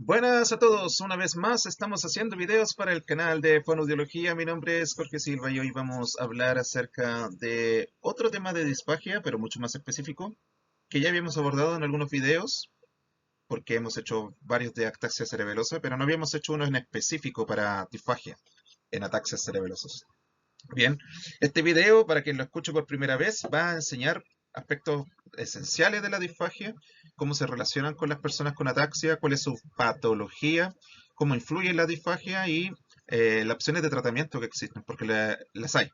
Buenas a todos, una vez más estamos haciendo videos para el canal de Fonoaudiología. Mi nombre es Jorge Silva y hoy vamos a hablar acerca de otro tema de disfagia, pero mucho más específico, que ya habíamos abordado en algunos videos, porque hemos hecho varios de ataxia cerebelosa, pero no habíamos hecho uno en específico para disfagia en ataxias cerebelosos. Bien, este video, para quien lo escuche por primera vez, va a enseñar aspectos esenciales de la disfagia, cómo se relacionan con las personas con ataxia, cuál es su patología, cómo influye en la disfagia y las opciones de tratamiento que existen, porque las hay,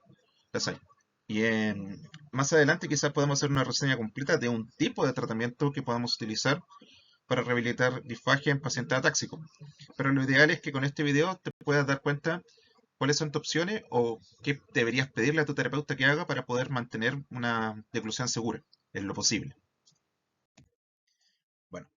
las hay. Y más adelante quizás podamos hacer una reseña completa de un tipo de tratamiento que podamos utilizar para rehabilitar disfagia en pacientes atáxicos. Pero lo ideal es que con este video te puedas dar cuenta cuáles son tus opciones o qué deberías pedirle a tu terapeuta que haga para poder mantener una deglución segura, en lo posible. Bueno,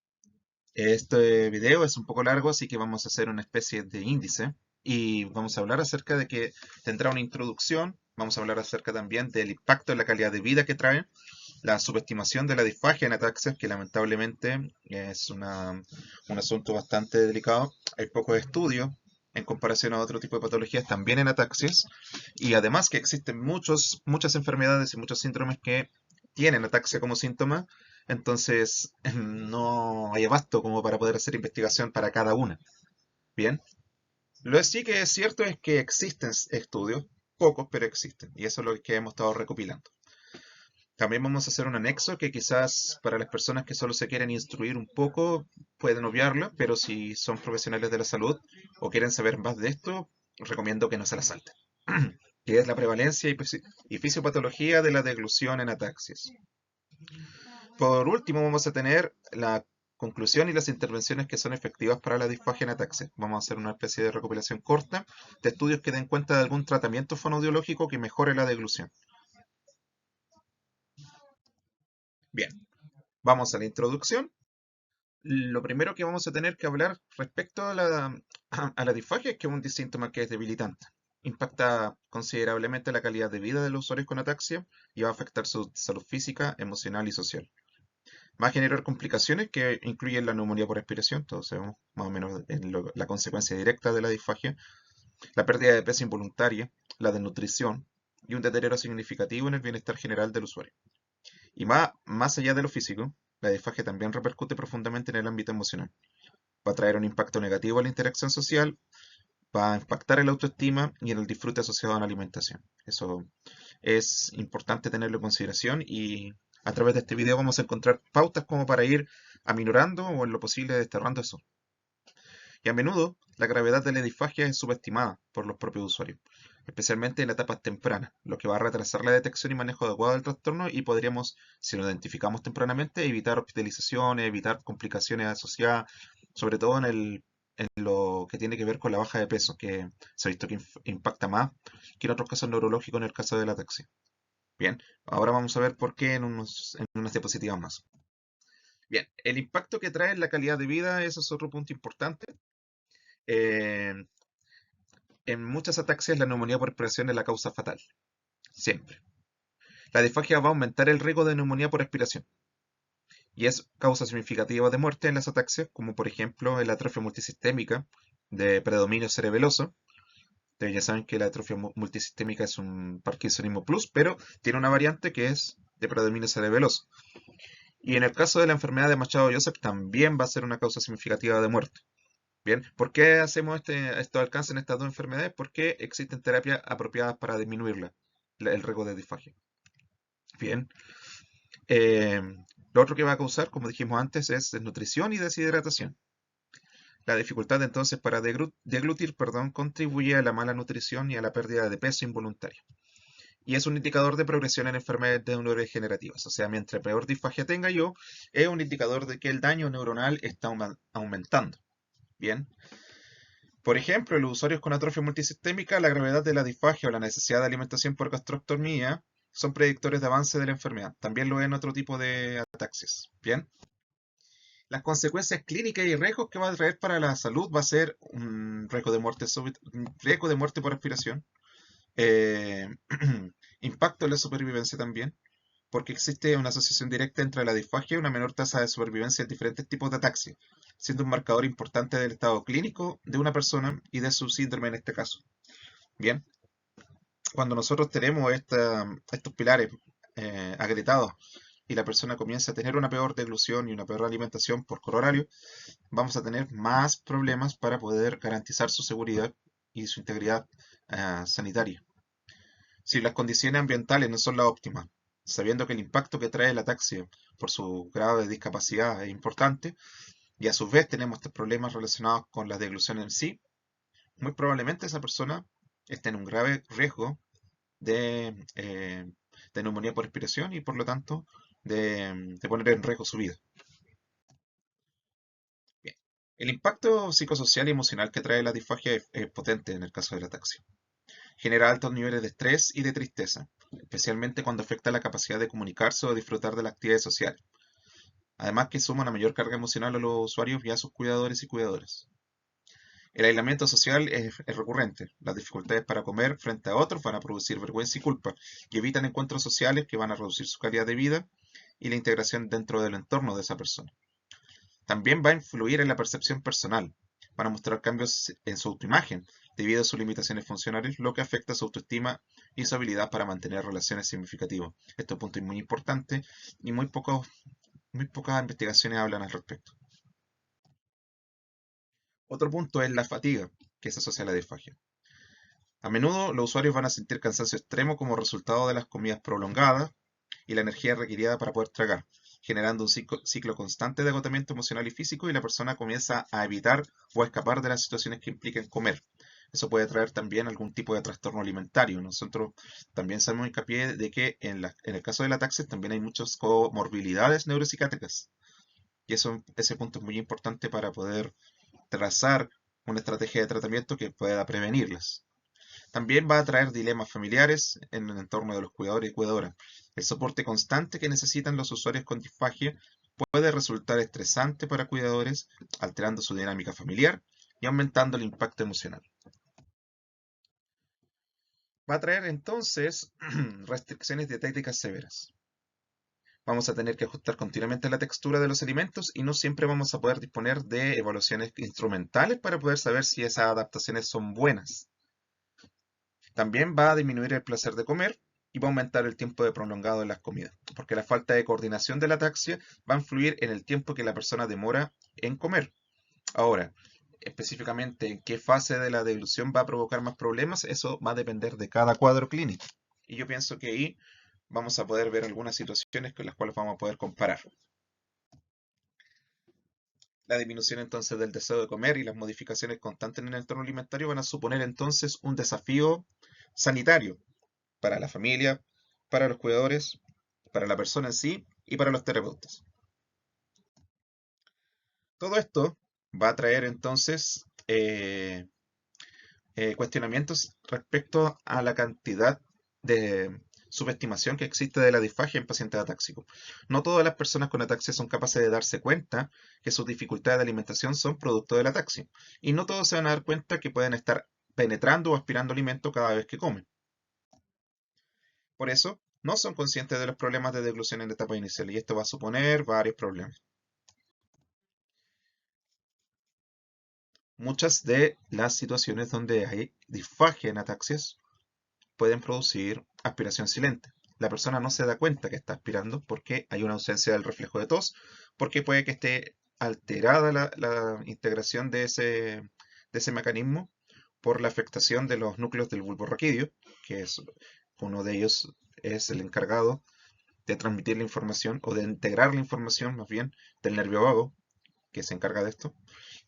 este video es un poco largo, así que vamos a hacer una especie de índice y vamos a hablar acerca de que tendrá una introducción, vamos a hablar acerca también del impacto en la calidad de vida que trae, la subestimación de la disfagia en ataxias, que lamentablemente es un asunto bastante delicado. Hay pocos estudios en comparación a otro tipo de patologías también en ataxias, y además que existen muchas enfermedades y muchos síndromes que tienen ataxia como síntoma, entonces no hay abasto como para poder hacer investigación para cada una. Bien, lo que sí que es cierto es que existen estudios, pocos, pero existen, y eso es lo que hemos estado recopilando. También vamos a hacer un anexo que quizás para las personas que solo se quieren instruir un poco pueden obviarlo, pero si son profesionales de la salud o quieren saber más de esto, recomiendo que no se la salten. Que es la prevalencia y fisiopatología de la deglución en ataxias. Por último, vamos a tener la conclusión y las intervenciones que son efectivas para la disfagia en ataxia. Vamos a hacer una especie de recopilación corta de estudios que den cuenta de algún tratamiento fonoaudiológico que mejore la deglución. Bien, vamos a la introducción. Lo primero que vamos a tener que hablar respecto a la disfagia es que es un síntoma que es debilitante. Impacta considerablemente la calidad de vida de los usuarios con ataxia y va a afectar su salud física, emocional y social. Va a generar complicaciones que incluyen la neumonía por respiración, todos sabemos más o menos la consecuencia directa de la disfagia, la pérdida de peso involuntaria, la desnutrición y un deterioro significativo en el bienestar general del usuario. Y más allá de lo físico, la disfagia también repercute profundamente en el ámbito emocional. Va a traer un impacto negativo a la interacción social, va a impactar en la autoestima y en el disfrute asociado a la alimentación. Eso es importante tenerlo en consideración y a través de este video vamos a encontrar pautas como para ir aminorando o en lo posible desterrando eso. Y a menudo la gravedad de la disfagia es subestimada por los propios usuarios, especialmente en etapas tempranas, lo que va a retrasar la detección y manejo adecuado del trastorno y podríamos, si lo identificamos tempranamente, evitar hospitalizaciones, evitar complicaciones asociadas, sobre todo en lo que tiene que ver con la baja de peso, que se ha visto que impacta más que en otros casos neurológicos en el caso de la ataxia. Bien, ahora vamos a ver por qué en unas diapositivas más. Bien, el impacto que trae en la calidad de vida, eso es otro punto importante. Eh, en muchas ataxias la neumonía por respiración es la causa fatal, siempre. La disfagia va a aumentar el riesgo de neumonía por respiración y es causa significativa de muerte en las ataxias, como por ejemplo en la atrofia multisistémica de predominio cerebeloso. Ustedes ya saben que la atrofia multisistémica es un parkinsonismo plus, pero tiene una variante que es de predominio cerebeloso. Y en el caso de la enfermedad de Machado-Joseph también va a ser una causa significativa de muerte. Bien, ¿por qué hacemos estos alcances en estas dos enfermedades? Porque existen terapias apropiadas para disminuirla, el riesgo de disfagia. Bien, eh, lo otro que va a causar, como dijimos antes, es desnutrición y deshidratación. La dificultad entonces para deglutir, perdón, contribuye a la mala nutrición y a la pérdida de peso involuntaria. Y es un indicador de progresión en enfermedades neurodegenerativas. O sea, mientras peor disfagia tenga yo, es un indicador de que el daño neuronal está aumentando. Bien, por ejemplo, en los usuarios con atrofia multisistémica, la gravedad de la disfagia o la necesidad de alimentación por gastroctomía son predictores de avance de la enfermedad. También lo es en otro tipo de ataxias. Bien. Las consecuencias clínicas y riesgos que va a traer para la salud va a ser un riesgo de muerte súbita, un riesgo de muerte por respiración, eh, impacto en la supervivencia también, porque existe una asociación directa entre la disfagia y una menor tasa de supervivencia en diferentes tipos de ataxia. siendo un marcador importante del estado clínico de una persona y de su síndrome en este caso. Bien, cuando nosotros tenemos estos pilares agrietados y la persona comienza a tener una peor deglución y una peor alimentación por corolario, vamos a tener más problemas para poder garantizar su seguridad y su integridad sanitaria. Si las condiciones ambientales no son las óptimas, sabiendo que el impacto que trae la ataxia por su grado de discapacidad es importante, y a su vez tenemos estos problemas relacionados con la deglución en sí, muy probablemente esa persona esté en un grave riesgo de neumonía por respiración y por lo tanto de poner en riesgo su vida. Bien. El impacto psicosocial y emocional que trae la disfagia es potente en el caso de la ataxia. Genera altos niveles de estrés y de tristeza, especialmente cuando afecta la capacidad de comunicarse o disfrutar de las actividades sociales. Además que suma una mayor carga emocional a los usuarios y a sus cuidadores y cuidadoras. El aislamiento social es recurrente. Las dificultades para comer frente a otros van a producir vergüenza y culpa y evitan encuentros sociales que van a reducir su calidad de vida y la integración dentro del entorno de esa persona. También va a influir en la percepción personal. Van a mostrar cambios en su autoimagen debido a sus limitaciones funcionales, lo que afecta su autoestima y su habilidad para mantener relaciones significativas. Este punto es muy importante y muy pocas investigaciones hablan al respecto. Otro punto es la fatiga que se asocia a la disfagia. A menudo los usuarios van a sentir cansancio extremo como resultado de las comidas prolongadas y la energía requerida para poder tragar, generando un ciclo constante de agotamiento emocional y físico y la persona comienza a evitar o a escapar de las situaciones que impliquen comer. Eso puede traer también algún tipo de trastorno alimentario. Nosotros también hacemos hincapié de que en el caso de la ataxia también hay muchas comorbilidades neuropsiquiátricas y ese punto es muy importante para poder trazar una estrategia de tratamiento que pueda prevenirlas. También va a traer dilemas familiares en el entorno de los cuidadores y cuidadoras. El soporte constante que necesitan los usuarios con disfagia puede resultar estresante para cuidadores, alterando su dinámica familiar y aumentando el impacto emocional. Va a traer entonces restricciones dietéticas severas. Vamos a tener que ajustar continuamente la textura de los alimentos y no siempre vamos a poder disponer de evaluaciones instrumentales para poder saber si esas adaptaciones son buenas. También va a disminuir el placer de comer y va a aumentar el tiempo de prolongado en las comidas, porque la falta de coordinación de la ataxia va a influir en el tiempo que la persona demora en comer. Ahora, específicamente en qué fase de la deglución va a provocar más problemas, eso va a depender de cada cuadro clínico. Y yo pienso que ahí vamos a poder ver algunas situaciones con las cuales vamos a poder comparar. La disminución entonces del deseo de comer y las modificaciones constantes en el entorno alimentario van a suponer entonces un desafío sanitario para la familia, para los cuidadores, para la persona en sí y para los terapeutas. Todo esto va a traer entonces cuestionamientos respecto a la cantidad de subestimación que existe de la disfagia en pacientes atáxicos. No todas las personas con ataxia son capaces de darse cuenta que sus dificultades de alimentación son producto de la ataxia. Y no todos se van a dar cuenta que pueden estar penetrando o aspirando alimento cada vez que comen. Por eso, no son conscientes de los problemas de deglución en la etapa inicial y esto va a suponer varios problemas. Muchas de las situaciones donde hay disfagia en ataxias pueden producir aspiración silente. La persona no se da cuenta que está aspirando porque hay una ausencia del reflejo de tos, porque puede que esté alterada la integración de ese mecanismo por la afectación de los núcleos del bulbo raquídeo, que es uno de ellos es el encargado de transmitir la información o de integrar la información más bien del nervio vago que se encarga de esto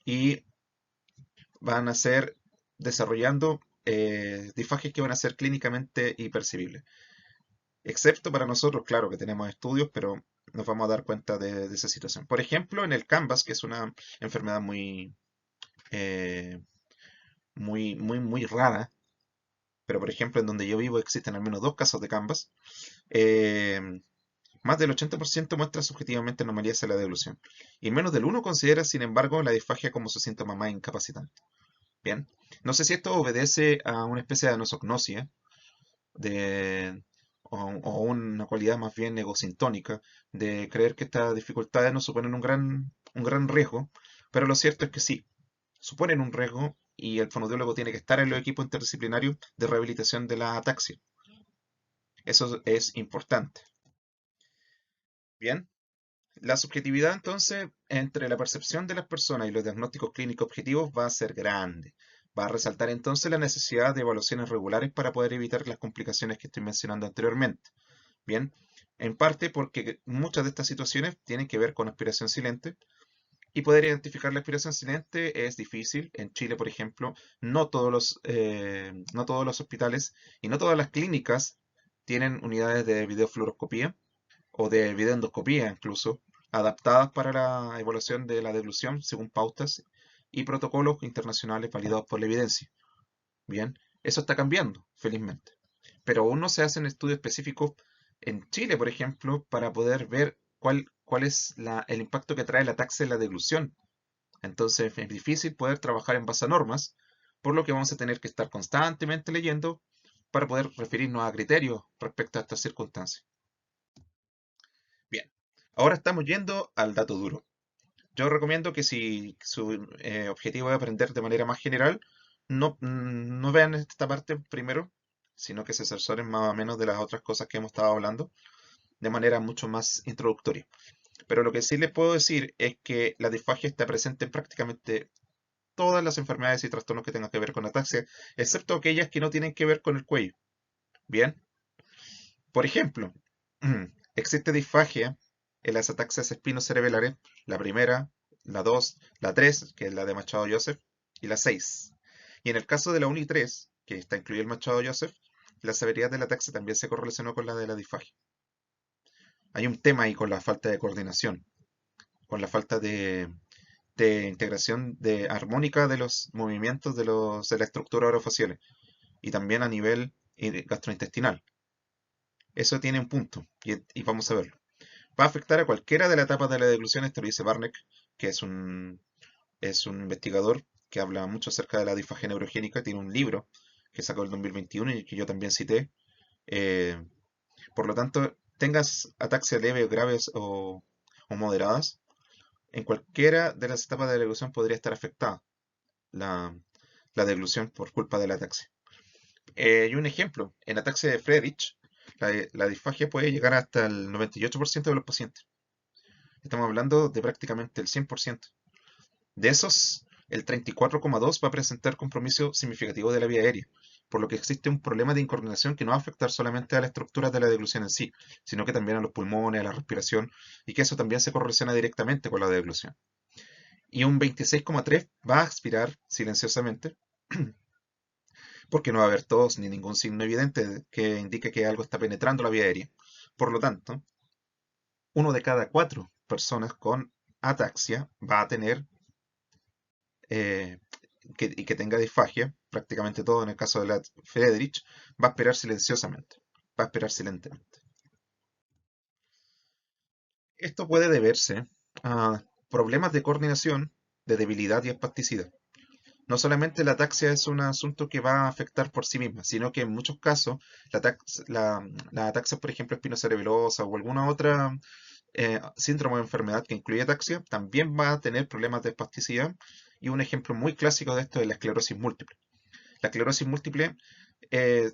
y van a ser desarrollando disfagias que van a ser clínicamente impercibibles. Excepto para nosotros, claro que tenemos estudios, pero nos vamos a dar cuenta de esa situación. Por ejemplo, en el Canvas, que es una enfermedad eh, muy rara, pero por ejemplo en donde yo vivo existen al menos dos casos de Canvas, eh, más del 80% muestra subjetivamente anomalías en la deglución, y menos del 1% considera, sin embargo, la disfagia como su síntoma más incapacitante. Bien, no sé si esto obedece a una especie de anosognosia de, o una cualidad más bien egosintónica de creer que estas dificultades no suponen un gran riesgo, Pero lo cierto es que sí, suponen un riesgo y el fonoaudiólogo tiene que estar en los equipos interdisciplinarios de rehabilitación de la ataxia. Eso es importante. Bien, la subjetividad entonces entre la percepción de las personas y los diagnósticos clínicos objetivos va a ser grande. Va a resaltar entonces la necesidad de evaluaciones regulares para poder evitar las complicaciones que estoy mencionando anteriormente. Bien, en parte porque muchas de estas situaciones tienen que ver con aspiración silente y poder identificar la aspiración silente es difícil. En Chile, por ejemplo, no todos los hospitales y no todas las clínicas tienen unidades de videofluoroscopía o de videoendoscopía incluso, adaptadas para la evaluación de la deglución según pautas y protocolos internacionales validados por la evidencia. Bien, eso está cambiando, felizmente. Pero aún no se hacen estudios específicos en Chile, por ejemplo, para poder ver cuál es el impacto que trae la taxa en la deglución. Entonces es difícil poder trabajar en base a normas, por lo que vamos a tener que estar constantemente leyendo para poder referirnos a criterios respecto a estas circunstancias. Bien, ahora estamos yendo al dato duro. Yo recomiendo que si su objetivo es aprender de manera más general, no vean esta parte primero, sino que se asesoren más o menos de las otras cosas que hemos estado hablando de manera mucho más introductoria. Pero lo que sí les puedo decir es que la disfagia está presente en prácticamente todas las enfermedades y trastornos que tengan que ver con ataxia, excepto aquellas que no tienen que ver con el cuello. Bien, por ejemplo, existe disfagia en las ataxias espinocerebelares, la primera, la 2, la 3, que es la de Machado Joseph, y la 6. Y en el caso de la 1 y 3, que está incluido el Machado Joseph, la severidad del ataxia también se correlacionó con la de la disfagia. Hay un tema ahí con la falta de coordinación, con la falta de integración de armónica de los movimientos de la estructura orofacial y también a nivel gastrointestinal. Eso tiene un punto y vamos a verlo. Va a afectar a cualquiera de las etapas de la deglución, esto lo dice Barneck, que es un investigador que habla mucho acerca de la disfagia neurogénica, tiene un libro que sacó el 2021 y que yo también cité. Eh, por lo tanto, tengas ataxia leve, graves o moderadas, en cualquiera de las etapas de la deglución podría estar afectada la, la deglución por culpa de la ataxia. Y un ejemplo, en ataxia de Friedrich, la disfagia puede llegar hasta el 98% de los pacientes. Estamos hablando de prácticamente el 100%. De esos, el 34,2 va a presentar compromiso significativo de la vía aérea, por lo que existe un problema de incoordinación que no va a afectar solamente a la estructura de la deglución en sí, sino que también a los pulmones, a la respiración, y que eso también se correlaciona directamente con la deglución. Y un 26,3 va a aspirar silenciosamente, porque no va a haber tos ni ningún signo evidente que indique que algo está penetrando la vía aérea. Por lo tanto, uno de cada cuatro personas con ataxia va a tener eh, y que tenga disfagia, prácticamente todo en el caso de la Friedrich, va a esperar silenciosamente, va a esperar silentemente. Esto puede deberse a problemas de coordinación, de debilidad y espasticidad. No solamente la ataxia es un asunto que va a afectar por sí misma, sino que en muchos casos la ataxia, por ejemplo, espinocerebelosa o alguna otra síndrome o enfermedad que incluye ataxia, también va a tener problemas de espasticidad. Y un ejemplo muy clásico de esto es la esclerosis múltiple. La esclerosis múltiple,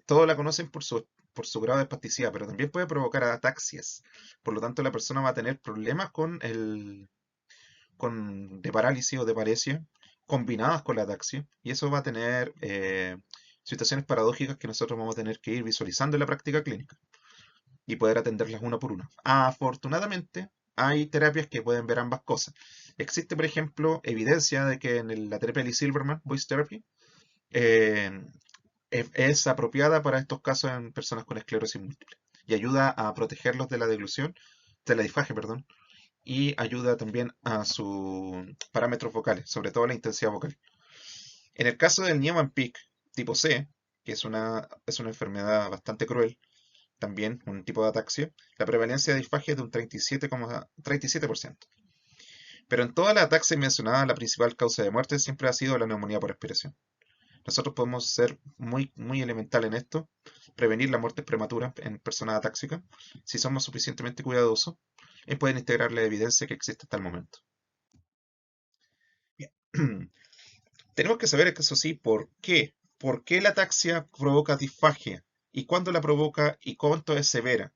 todos la conocen por su grado de espasticidad, pero también puede provocar ataxias. Por lo tanto, la persona va a tener problemas de parálisis o de paresia combinadas con la ataxia, y eso va a tener situaciones paradójicas que nosotros vamos a tener que ir visualizando en la práctica clínica y poder atenderlas una por una. Afortunadamente, hay terapias que pueden ver ambas cosas. Existe, por ejemplo, evidencia de que en la terapia de Lee Silverman, Voice Therapy, eh, es apropiada para estos casos en personas con esclerosis múltiple y ayuda a protegerlos de la deglución, de la disfagia, perdón, y ayuda también a sus parámetros vocales, sobre todo la intensidad vocal. En el caso del Niemann-Pick tipo C, que es una enfermedad bastante cruel, también un tipo de ataxia, la prevalencia de disfagia es de un 37,37%. Pero en toda la ataxia mencionada, la principal causa de muerte siempre ha sido la neumonía por aspiración. Nosotros podemos ser muy, muy elemental en esto, prevenir la muerte prematura en personas atáxicas, si somos suficientemente cuidadosos, y pueden integrar la evidencia que existe hasta el momento. Tenemos que saber, eso sí, por qué. ¿Por qué la ataxia provoca disfagia? ¿Y cuándo la provoca? ¿Y cuánto es severa?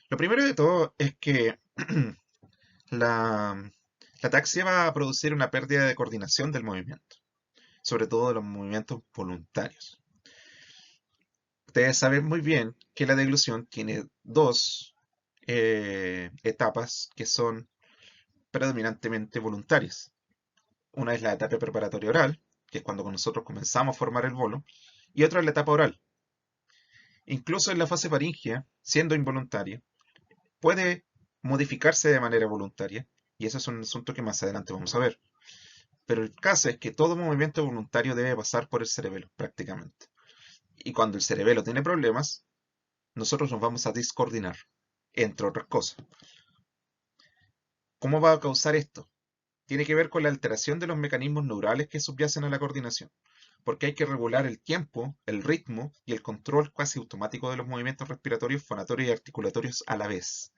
Lo primero de todo es que la, la ataxia va a producir una pérdida de coordinación del movimiento, sobre todo de los movimientos voluntarios. Ustedes saben muy bien que la deglución tiene dos etapas que son predominantemente voluntarias. Una es la etapa preparatoria oral, que es cuando nosotros comenzamos a formar el bolo, y otra es la etapa oral. Incluso en la fase faríngea, siendo involuntaria, puede modificarse de manera voluntaria, y eso es un asunto que más adelante vamos a ver. Pero el caso es que todo movimiento voluntario debe pasar por el cerebelo, prácticamente. Y cuando el cerebelo tiene problemas, nosotros nos vamos a discoordinar, entre otras cosas. ¿Cómo va a causar esto? Tiene que ver con la alteración de los mecanismos neurales que subyacen a la coordinación, porque hay que regular el tiempo, el ritmo y el control casi automático de los movimientos respiratorios, fonatorios y articulatorios a la vez.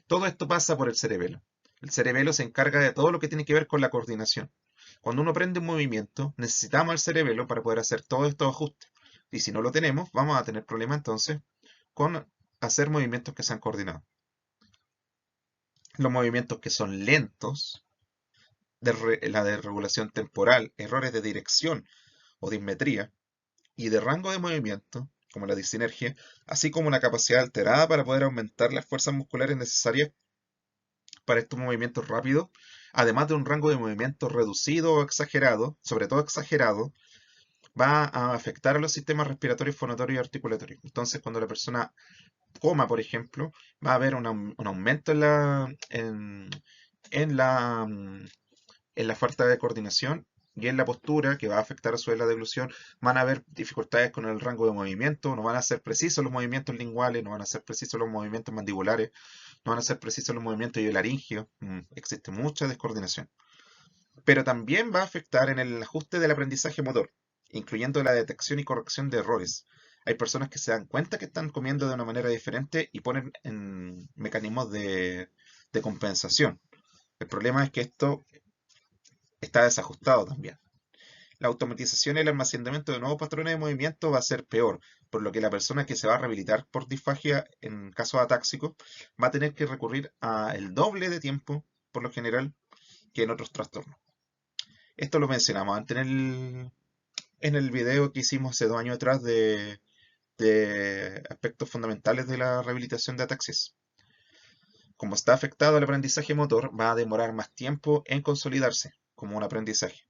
Todo esto pasa por el cerebelo. El cerebelo se encarga de todo lo que tiene que ver con la coordinación. Cuando uno aprende un movimiento, necesitamos el cerebelo para poder hacer todos estos ajustes. Y si no lo tenemos, vamos a tener problemas entonces con hacer movimientos que sean coordinados. Los movimientos que son lentos, la desregulación temporal, errores de dirección o dismetría, y de rango de movimiento, como la disinergia, así como una capacidad alterada para poder aumentar las fuerzas musculares necesarias para estos movimientos rápidos, además de un rango de movimiento reducido o exagerado, sobre todo exagerado, va a afectar a los sistemas respiratorios, fonatorios y articulatorios. Entonces, cuando la persona coma, por ejemplo, va a haber un aumento en la, en la falta de coordinación y en la postura, que va a afectar a su vez la deglución. Van a haber dificultades con el rango de movimiento, no van a ser precisos los movimientos linguales, no van a ser precisos los movimientos mandibulares, no van a ser precisos los movimientos laringios. Existe mucha descoordinación. Pero también va a afectar en el ajuste del aprendizaje motor, incluyendo la detección y corrección de errores. Hay personas que se dan cuenta que están comiendo de una manera diferente y ponen en mecanismos de compensación. El problema es que esto está desajustado también. La automatización y el almacenamiento de nuevos patrones de movimiento va a ser peor, por lo que la persona que se va a rehabilitar por disfagia en casos atáxicos va a tener que recurrir a el doble de tiempo, por lo general, que en otros trastornos. Esto lo mencionamos antes en el video que hicimos hace 2 años atrás de aspectos fundamentales de la rehabilitación de ataxias. Como está afectado el aprendizaje motor, va a demorar más tiempo en consolidarse como un aprendizaje.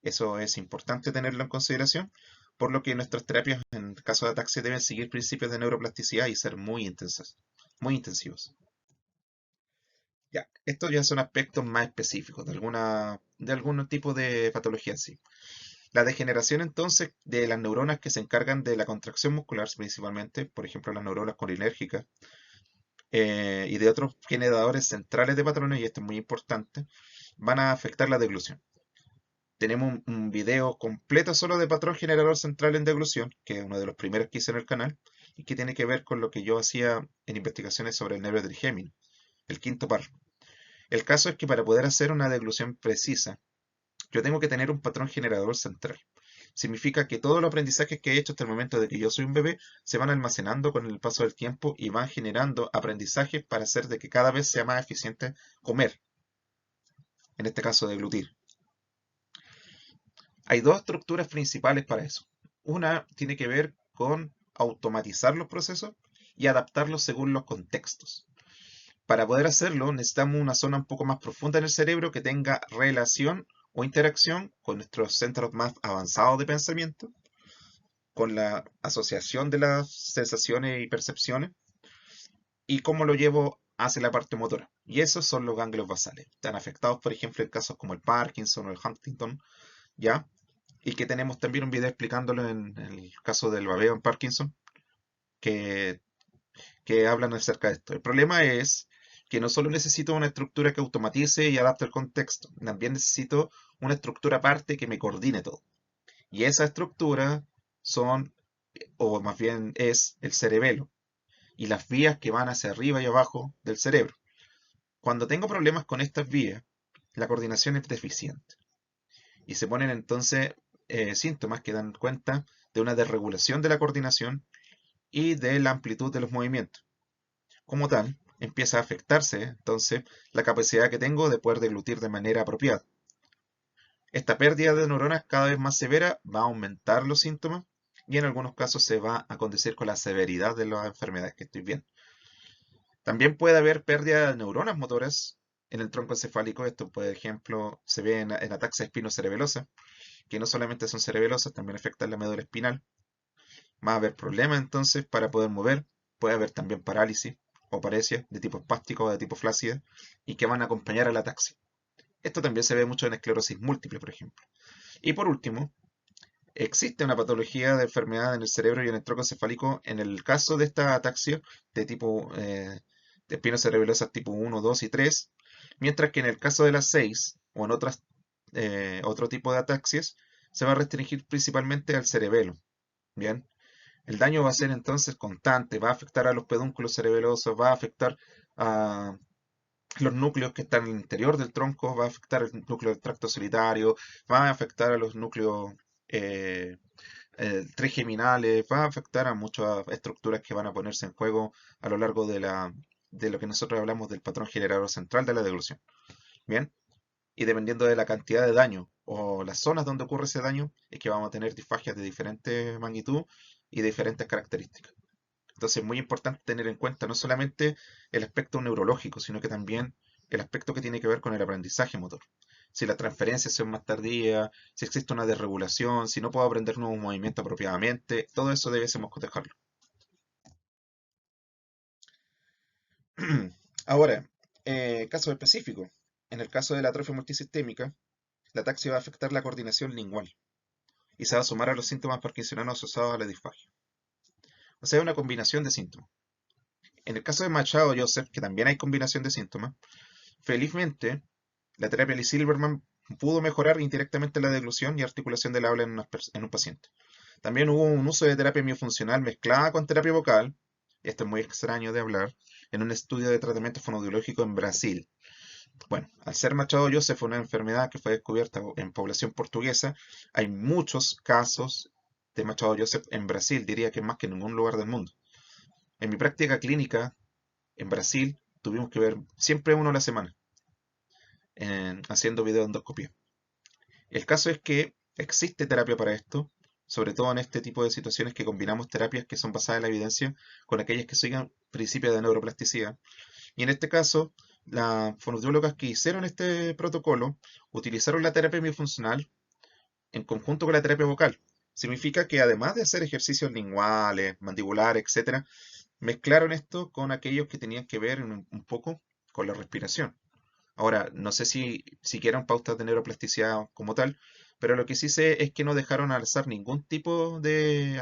Eso es importante tenerlo en consideración, por lo que nuestras terapias en caso de ataxia deben seguir principios de neuroplasticidad y ser muy intensas, muy intensivos. Ya, estos ya son aspectos más específicos de algún tipo de patología en sí. La degeneración entonces de las neuronas que se encargan de la contracción muscular principalmente, por ejemplo las neuronas colinérgicas, y de otros generadores centrales de patrones, y esto es muy importante, van a afectar la deglución. Tenemos un video completo solo de patrón generador central en deglución, que es uno de los primeros que hice en el canal, y que tiene que ver con lo que yo hacía en investigaciones sobre el nervio trigémino, el quinto par. El caso es que para poder hacer una deglución precisa, yo tengo que tener un patrón generador central. Significa que todos los aprendizajes que he hecho hasta el momento de que yo soy un bebé se van almacenando con el paso del tiempo y van generando aprendizajes para hacer de que cada vez sea más eficiente comer, en este caso deglutir. Hay dos estructuras principales para eso. Una tiene que ver con automatizar los procesos y adaptarlos según los contextos. Para poder hacerlo, necesitamos una zona un poco más profunda en el cerebro que tenga relación o interacción con nuestros centros más avanzados de pensamiento, con la asociación de las sensaciones y percepciones, y cómo lo llevo hacia la parte motora. Y esos son los ganglios basales. Están afectados, por ejemplo, en casos como el Parkinson o el Huntington, ¿ya? Y que tenemos también un video explicándolo en el caso del babeo en Parkinson, que, que hablan acerca de esto. El problema es que no solo necesito una estructura que automatice y adapte el contexto, también necesito una estructura aparte que me coordine todo. Y esa estructura son, o más bien es, el cerebelo y las vías que van hacia arriba y abajo del cerebro. Cuando tengo problemas con estas vías, la coordinación es deficiente. y se ponen entonces síntomas que dan cuenta de una desregulación de la coordinación y de la amplitud de los movimientos. Como tal, empieza a afectarse entonces la capacidad que tengo de poder deglutir de manera apropiada. Esta pérdida de neuronas cada vez más severa va a aumentar los síntomas y en algunos casos se va a condecir con la severidad de las enfermedades que estoy viendo. También puede haber pérdida de neuronas motoras en el tronco encefálico. Esto, por ejemplo, se ve en ataxia espinocerebelosa, que no solamente son cerebelosas, también afectan la médula espinal. Va a haber problemas entonces para poder mover. Puede haber también parálisis o paresia de tipo espástico o de tipo flácida y que van a acompañar a la ataxia. Esto también se ve mucho en esclerosis múltiple, por ejemplo. Y por último, existe una patología de enfermedad en el cerebro y en el tronco encefálico en el caso de esta ataxia de tipo de espinocerebelosas tipo 1, 2 y 3, mientras que en el caso de las 6 o en otro tipo de ataxias se va a restringir principalmente al cerebelo. Bien, el daño va a ser entonces constante, va a afectar a los pedúnculos cerebelosos, va a afectar a los núcleos que están en el interior del tronco, va a afectar el núcleo del tracto solitario, va a afectar a los núcleos eh, trigeminales, va a afectar a muchas estructuras que van a ponerse en juego a lo largo de lo que nosotros hablamos del patrón generador central de la deglución. Bien, y dependiendo de la cantidad de daño o las zonas donde ocurre ese daño, es que vamos a tener disfagias de diferente magnitud y de diferentes características. Entonces es muy importante tener en cuenta no solamente el aspecto neurológico, sino que también el aspecto que tiene que ver con el aprendizaje motor. Si las transferencias son más tardías, si existe una desregulación, si no puedo aprender nuevos movimientos apropiadamente, todo eso debiésemos cotejarlo. Ahora, caso específico. En el caso de la atrofia multisistémica, la ataxia va a afectar la coordinación lingual y se va a sumar a los síntomas parkinsonianos asociados a la disfagia. O sea, una combinación de síntomas. En el caso de Machado Joseph, que también hay combinación de síntomas, felizmente la terapia Lee Silverman pudo mejorar indirectamente la deglución y articulación del habla en un paciente. También hubo un uso de terapia miofuncional mezclada con terapia vocal, esto es muy extraño de hablar, en un estudio de tratamiento fonoaudiológico en Brasil. Bueno, al ser Machado Joseph una enfermedad que fue descubierta en población portuguesa, hay muchos casos de Machado Joseph en Brasil, diría que más que en ningún lugar del mundo. En mi práctica clínica en Brasil tuvimos que ver siempre uno a la semana haciendo videoendoscopía. El caso es que existe terapia para esto, sobre todo en este tipo de situaciones que combinamos terapias que son basadas en la evidencia con aquellas que sigan principios de neuroplasticidad. Y en este caso, las fonoaudiólogas que hicieron este protocolo utilizaron la terapia miofuncional en conjunto con la terapia vocal. Significa que además de hacer ejercicios linguales, mandibulares, etcétera, mezclaron esto con aquellos que tenían que ver un poco con la respiración. Ahora, no sé si siguieron pautas de neuroplasticidad como tal, pero lo que sí sé es que no dejaron al azar ningún tipo de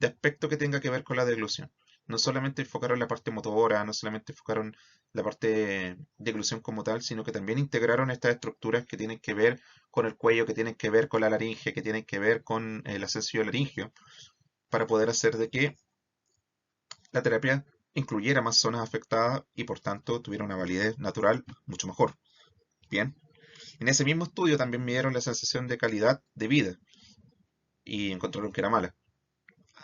aspecto que tenga que ver con la deglución. No solamente enfocaron la parte motora, no solamente enfocaron la parte de deglución como tal, sino que también integraron estas estructuras que tienen que ver con el cuello, que tienen que ver con la laringe, que tienen que ver con el ascenso laringio, para poder hacer de que la terapia incluyera más zonas afectadas y por tanto tuviera una validez natural mucho mejor. Bien. En ese mismo estudio también midieron la sensación de calidad de vida y encontraron que era mala.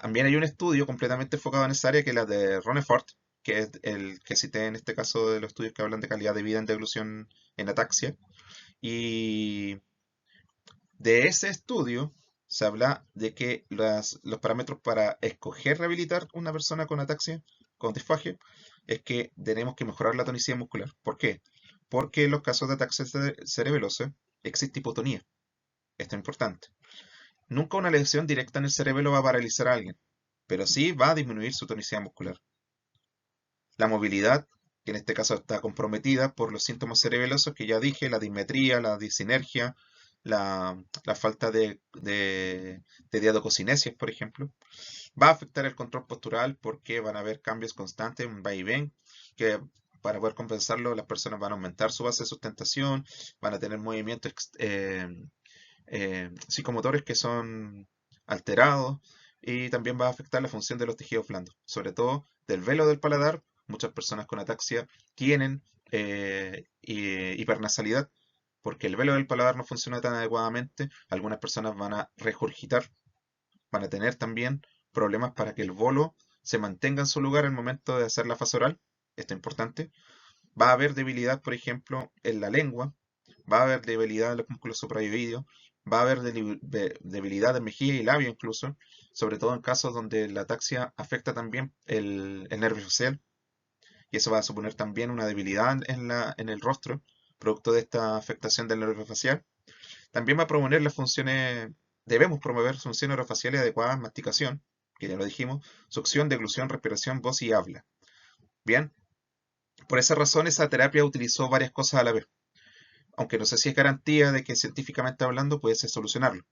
También hay un estudio completamente enfocado en esa área que es la de Ronefort, que es el que cité en este caso de los estudios que hablan de calidad de vida en deglución en ataxia. Y de ese estudio se habla de que los parámetros para escoger rehabilitar una persona con ataxia, con disfagia, es que tenemos que mejorar la tonicidad muscular. ¿Por qué? Porque en los casos de ataxia cerebelosa existe hipotonía. Esto es importante. Nunca una lesión directa en el cerebelo va a paralizar a alguien, pero sí va a disminuir su tonicidad muscular. La movilidad, que en este caso está comprometida por los síntomas cerebelosos que ya dije, la dismetría, la disinergia, la falta de diadococinesias, por ejemplo, va a afectar el control postural porque van a haber cambios constantes, un vaivén, que para poder compensarlo las personas van a aumentar su base de sustentación, van a tener movimientos psicomotores que son alterados y también va a afectar la función de los tejidos blandos, sobre todo del velo del paladar. Muchas personas con ataxia tienen hipernasalidad porque el velo del paladar no funciona tan adecuadamente. Algunas personas van a regurgitar, van a tener también problemas para que el bolo se mantenga en su lugar al momento de hacer la fase oral. Esto es importante. Va a haber debilidad, por ejemplo, en la lengua, va a haber debilidad en los músculos supraoídeos, va a haber debilidad en mejilla y labio incluso, sobre todo en casos donde la ataxia afecta también el nervio facial, y eso va a suponer también una debilidad en el rostro, producto de esta afectación del nervio facial. También va a proponer las funciones, debemos promover funciones orofaciales adecuadas, masticación, que ya lo dijimos, succión, deglución, respiración, voz y habla. Bien, por esa razón esa terapia utilizó varias cosas a la vez, aunque no sé si es garantía de que científicamente hablando pudiese solucionarlo.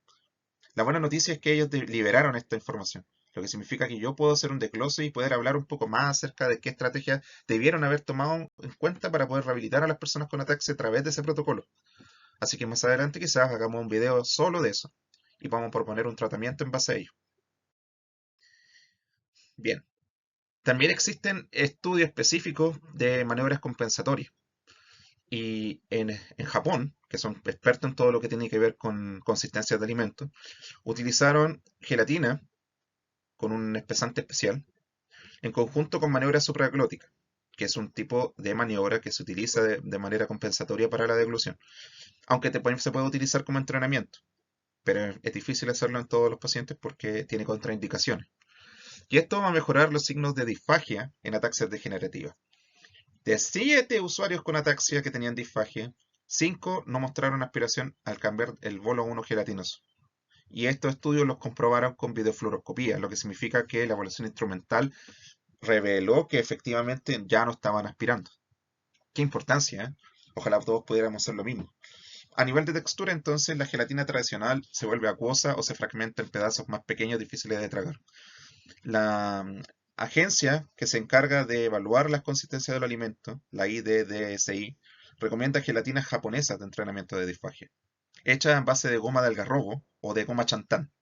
La buena noticia es que ellos liberaron esta información, lo que significa que yo puedo hacer un desglose y poder hablar un poco más acerca de qué estrategias debieron haber tomado en cuenta para poder rehabilitar a las personas con ataxia a través de ese protocolo. Así que más adelante quizás hagamos un video solo de eso y vamos a proponer un tratamiento en base a ello. Bien, también existen estudios específicos de maniobras compensatorias. Y en Japón, que son expertos en todo lo que tiene que ver con consistencia de alimentos, utilizaron gelatina con un espesante especial en conjunto con maniobra supraglótica, que es un tipo de maniobra que se utiliza de manera compensatoria para la deglución, aunque se puede utilizar como entrenamiento, pero es difícil hacerlo en todos los pacientes porque tiene contraindicaciones. Y esto va a mejorar los signos de disfagia en ataxias degenerativas. De 7 usuarios con ataxia que tenían disfagia, 5 no mostraron aspiración al cambiar el bolo 1 gelatinoso. Y estos estudios los comprobaron con videofluoroscopía, lo que significa que la evaluación instrumental reveló que efectivamente ya no estaban aspirando. Qué importancia, ¿eh? Ojalá todos pudiéramos hacer lo mismo. A nivel de textura, entonces, la gelatina tradicional se vuelve acuosa o se fragmenta en pedazos más pequeños difíciles de tragar. La agencia que se encarga de evaluar las consistencias del alimento, la IDDSI, recomienda gelatinas japonesas de entrenamiento de disfagia, hechas en base de goma de algarrobo o de goma chantán.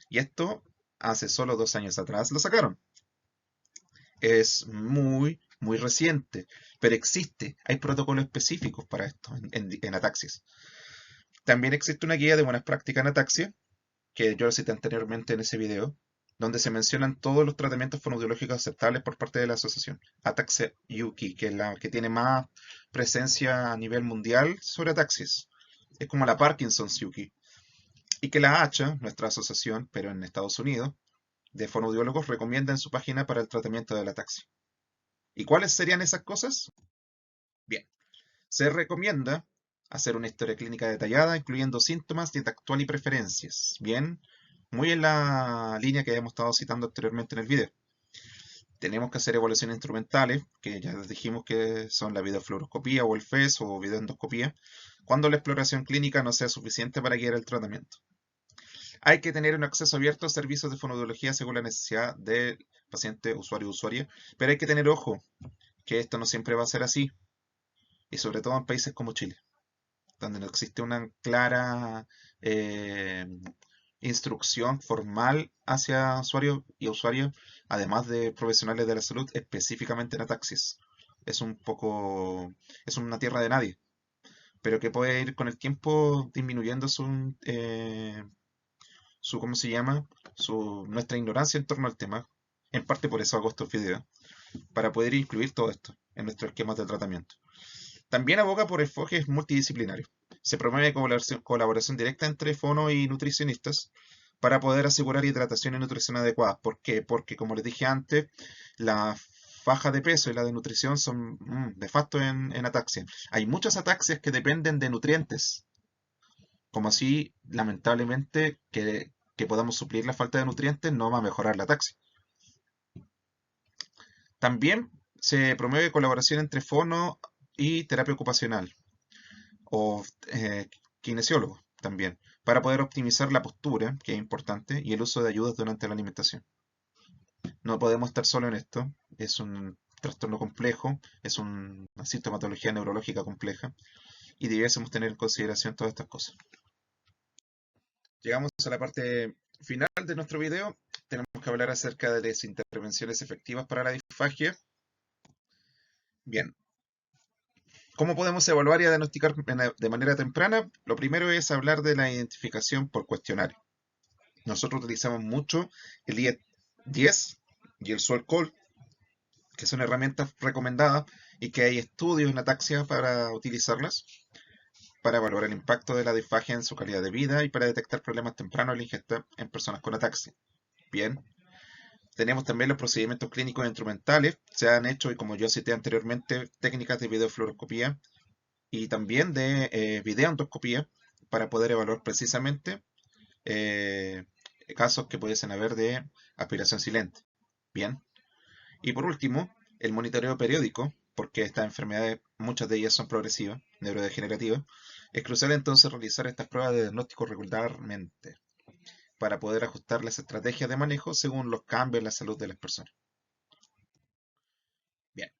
Y esto hace solo 2 años atrás lo sacaron. Es muy reciente, pero existe. Hay protocolos específicos para esto en ataxias. También existe una guía de buenas prácticas en ataxia, que yo lo cité anteriormente en ese video, donde se mencionan todos los tratamientos fonoaudiológicos aceptables por parte de la asociación. Ataxia UK, que es la que tiene más presencia a nivel mundial sobre ataxias. Es como la Parkinson's UK. Y que la AHA, nuestra asociación, pero en Estados Unidos, de fonoaudiólogos, recomienda en su página para el tratamiento de la ataxia. ¿Y cuáles serían esas cosas? Bien, se recomienda hacer una historia clínica detallada, incluyendo síntomas, dieta actual y preferencias. Bien, muy en la línea que habíamos estado citando anteriormente en el video. Tenemos que hacer evaluaciones instrumentales, que ya les dijimos que son la videofluoroscopía o el FES o videoendoscopía, cuando la exploración clínica no sea suficiente para guiar el tratamiento. Hay que tener un acceso abierto a servicios de fonoaudiología según la necesidad del paciente, usuario o usuaria, pero hay que tener ojo que esto no siempre va a ser así, y sobre todo en países como Chile, donde no existe una clara eh, instrucción formal hacia usuarios y usuarias, además de profesionales de la salud, específicamente en ataxis. Es un poco, es una tierra de nadie, pero que puede ir con el tiempo disminuyendo ¿cómo se llama? Nuestra ignorancia en torno al tema. En parte por eso hago estos videos, para poder incluir todo esto en nuestros esquemas de tratamiento. También aboga por enfoques multidisciplinarios. Se promueve colaboración directa entre fono y nutricionistas para poder asegurar hidratación y nutrición adecuadas. ¿Por qué? Porque, como les dije antes, la faja de peso y la de nutrición son de facto en ataxia. Hay muchas ataxias que dependen de nutrientes, como así, lamentablemente, que podamos suplir la falta de nutrientes no va a mejorar la ataxia. También se promueve colaboración entre fono y terapia ocupacional o kinesiólogo también, para poder optimizar la postura, que es importante, y el uso de ayudas durante la alimentación. No podemos estar solo en esto, es un trastorno complejo, es una sintomatología neurológica compleja, y debiésemos tener en consideración todas estas cosas. Llegamos a la parte final de nuestro video. Tenemos que hablar acerca de las intervenciones efectivas para la disfagia. Bien, ¿Cómo podemos evaluar y diagnosticar de manera temprana? Lo primero es hablar de la identificación por cuestionario. Nosotros utilizamos mucho el IE-10 y el SWOT, que son herramientas recomendadas y que hay estudios en ataxia para utilizarlas, para evaluar el impacto de la disfagia en su calidad de vida y para detectar problemas tempranos en la ingesta en personas con ataxia. Bien, tenemos también los procedimientos clínicos instrumentales. Se han hecho, y como yo cité anteriormente, técnicas de videofluoroscopía y también de videoendoscopía para poder evaluar precisamente eh, casos que pudiesen haber de aspiración silente. Bien. Y por último, el monitoreo periódico, porque estas enfermedades, muchas de ellas son progresivas, neurodegenerativas. Es crucial entonces realizar estas pruebas de diagnóstico regularmente para poder ajustar las estrategias de manejo según los cambios en la salud de las personas. Bien,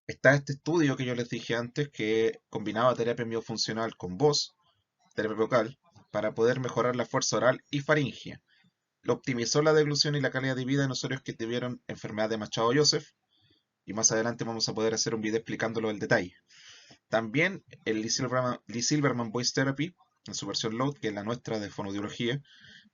está este estudio que yo les dije antes que combinaba terapia miofuncional con voz, terapia vocal, para poder mejorar la fuerza oral y faringia. Lo optimizó la deglución y la calidad de vida en usuarios que tuvieron enfermedad de Machado-Joseph, y más adelante vamos a poder hacer un video explicándolo en detalle. También el Lee Silverman Voice Therapy, en su versión Load, que es la nuestra de fonoaudiología,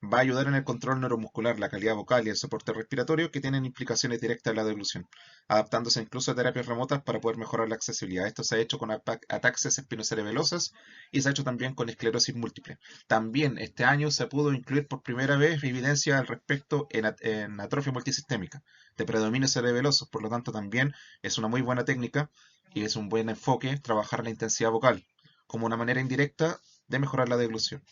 va a ayudar en el control neuromuscular, la calidad vocal y el soporte respiratorio que tienen implicaciones directas en la deglución, adaptándose incluso a terapias remotas para poder mejorar la accesibilidad. Esto se ha hecho con ataxias espinocerebelosas y se ha hecho también con esclerosis múltiple. También este año se pudo incluir por primera vez evidencia al respecto en atrofia multisistémica de predominio cerebeloso, por lo tanto también es una muy buena técnica y es un buen enfoque trabajar la intensidad vocal como una manera indirecta de mejorar la deglución.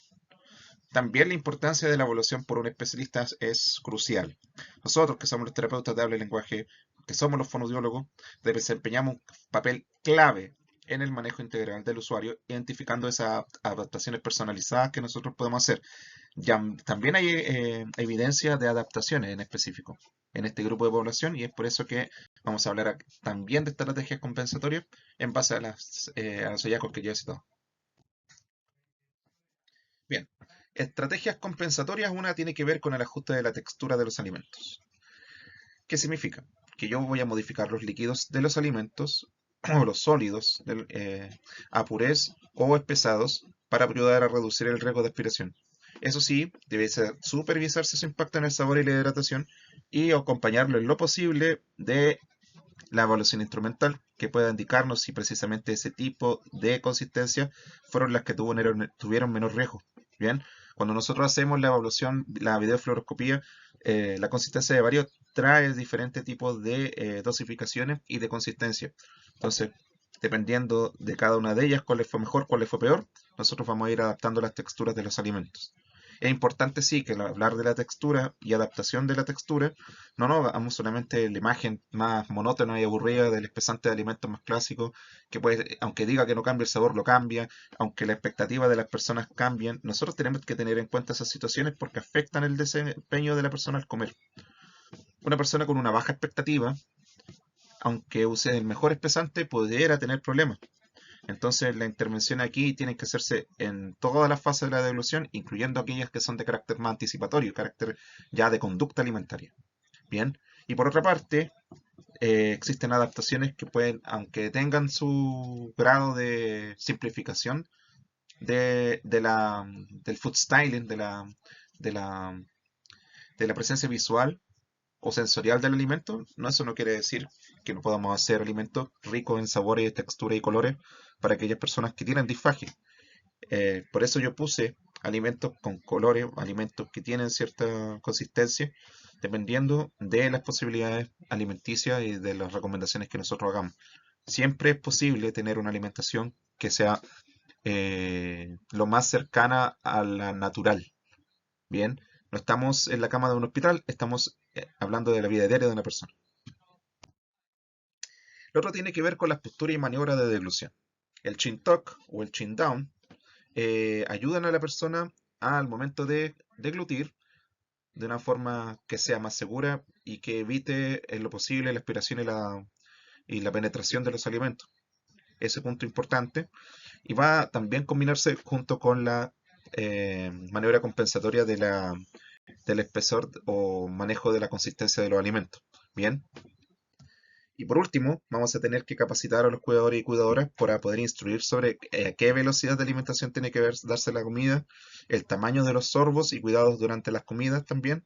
También la importancia de la evaluación por un especialista es crucial. Nosotros, que somos los terapeutas de habla y lenguaje, que somos los fonoaudiólogos, desempeñamos un papel clave en el manejo integral del usuario, identificando esas adaptaciones personalizadas que nosotros podemos hacer. Ya, también hay evidencia de adaptaciones en específico en este grupo de población y es por eso que vamos a hablar también de estrategias compensatorias en base a los hallazgos que yo he citado. Bien, estrategias compensatorias, una tiene que ver con el ajuste de la textura de los alimentos. ¿Qué significa? Que yo voy a modificar los líquidos de los alimentos o los sólidos a purés o espesados para ayudar a reducir el riesgo de aspiración. Eso sí, debe supervisarse su impacto en el sabor y la hidratación y acompañarlo en lo posible de la evaluación instrumental que pueda indicarnos si precisamente ese tipo de consistencia fueron las que tuvieron menor riesgo. Bien, cuando nosotros hacemos la evaluación, la videofluoroscopía, la consistencia de varios trae diferentes tipos de dosificaciones y de consistencia. Entonces, dependiendo de cada una de ellas, cuál les fue mejor, cuál les fue peor, nosotros vamos a ir adaptando las texturas de los alimentos. Es importante, sí, que al hablar de la textura y adaptación de la textura, no nos hagamos solamente la imagen más monótona y aburrida del espesante de alimentos más clásico, que puede, aunque diga que no cambia el sabor, lo cambia, aunque la expectativa de las personas cambien, nosotros tenemos que tener en cuenta esas situaciones porque afectan el desempeño de la persona al comer. Una persona con una baja expectativa, aunque use el mejor espesante, pudiera tener problemas. Entonces la intervención aquí tiene que hacerse en todas las fases de la devolución, incluyendo aquellas que son de carácter más anticipatorio, carácter ya de conducta alimentaria. Bien, y por otra parte, existen adaptaciones que pueden, aunque tengan su grado de simplificación del food styling, de la, de la presencia visual o sensorial del alimento, no, eso no quiere decir que no podamos hacer alimentos ricos en sabores, texturas y colores para aquellas personas que tienen disfagia. Por eso yo puse alimentos con colores, alimentos que tienen cierta consistencia, dependiendo de las posibilidades alimenticias y de las recomendaciones que nosotros hagamos. Siempre es posible tener una alimentación que sea lo más cercana a la natural. Bien, no estamos en la cama de un hospital, estamos hablando de la vida diaria de una persona. Lo otro tiene que ver con las posturas y maniobras de deglución. El chin tuck o el chin down ayudan a la persona al momento de deglutir de una forma que sea más segura y que evite en lo posible la aspiración y la penetración de los alimentos. Ese punto importante. Y va a también combinarse junto con la maniobra compensatoria del espesor o manejo de la consistencia de los alimentos. Bien. Y por último, vamos a tener que capacitar a los cuidadores y cuidadoras para poder instruir sobre a qué velocidad de alimentación tiene que darse la comida, el tamaño de los sorbos y cuidados durante las comidas también,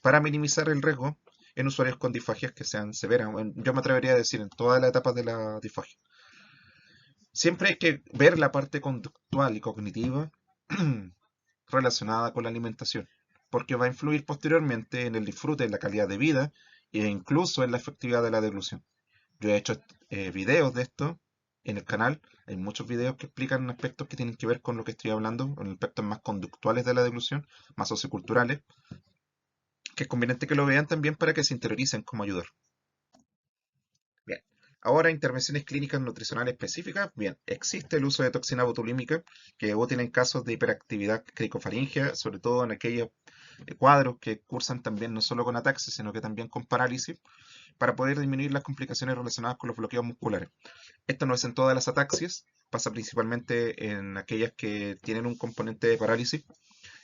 para minimizar el riesgo en usuarios con disfagias que sean severas. Yo me atrevería a decir en todas las etapas de la disfagia. Siempre hay que ver la parte conductual y cognitiva relacionada con la alimentación, porque va a influir posteriormente en el disfrute, en la calidad de vida e incluso en la efectividad de la deglución. Yo he hecho videos de esto en el canal. Hay muchos videos que explican aspectos que tienen que ver con lo que estoy hablando, con aspectos más conductuales de la deglución, más socioculturales, que es conveniente que lo vean también para que se interioricen cómo ayudar. Bien. Ahora, intervenciones clínicas nutricionales específicas. Bien, existe el uso de toxina botulímica, que es útil en casos de hiperactividad cricofaringea, sobre todo en aquellos cuadros que cursan también no solo con ataxia, sino que también con parálisis, para poder disminuir las complicaciones relacionadas con los bloqueos musculares. Esto no es en todas las ataxias, pasa principalmente en aquellas que tienen un componente de parálisis,